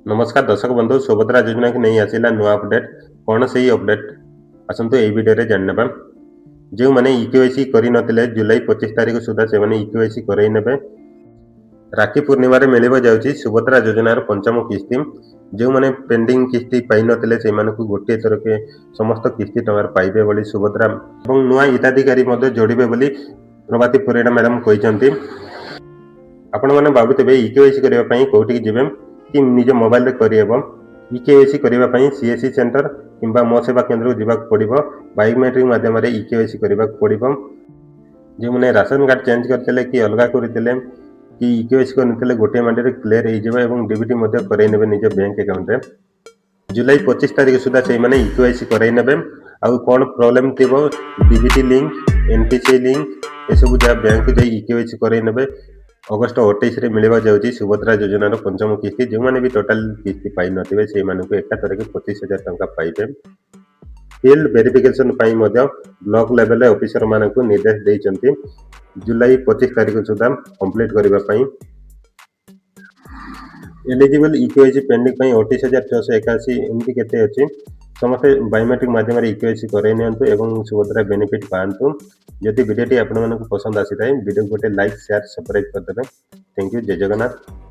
नमस्कार दर्शक बंधु सुभद्रा योजना की नहीं आसिला नुआ अपडेट कौन से अपडेट आसतु यही वीडियो जानवा जो मैंने इक्यूआईसी कर जुलाई 25 तारीख सुधा से इक्यूआईसी करई नेबे राखी पूर्णिमा मिल जाऊँगी सुभद्रा योजनार पंचम किस्ती जो मैंने पेंडिंग किस्ती पाई नथिले से गोटे थर के समस्त किस्ती टंकार पाइबे बोली सुभद्रा और नुआ हिताधिकारी जोड़े बोली प्रभाती परिड़ा मैडम कहते आपण मैंने भावुवे इक्यूआईसी करने कौटी जी कि निज मोबाइल करेब इकेवाईसी करने सीएससी सेंटर किंबा मो सेवा केन्द्र को जावाक पड़ो बायोमेट्रिक मध्यम इकेवाईसी करने पड़ो जो मैंने राशन कार्ड चेंज करते कि अलग करते कि इकेवाईसी करते गोटे मंडे क्लियर हो डीबीटी करने निज बैंक अकाउंट रे जुलाई 25 तारीख सुधा से इकेवाईसी करने आउ कौन प्रोब्लेम थी डीबीटी लिंक एनपीसीआई लिंक ये सब जहाँ बैंक जाए इकेवाईसी करने अगस्ट 28 मिलवा जाऊँगी सुभद्रा योजनार पंचम किस्ती जो मैंने भी टोटाल किस्ती पाई नथिबे से एकाथर के 25,000 टंका पाइबे field verification block level officer मान निर्देश देते जुलाई 25 तारीख सुधा कंप्लीट करने एलिजिबल इक्यूआईसी पेंडिंग 28,681 एमती केते अछि समस्त बायोमेट्रिक माध्यम इक्यूआईसी करई नियंतु एवं सुभद्रा बेनिफिट पांतु जदि वीडियोटी आपण मानक पसंद आसी थाए वीडियो गोटे लाइक शेयर सब्सक्राइब कर देबे थैंक यू जय जगन्नाथ।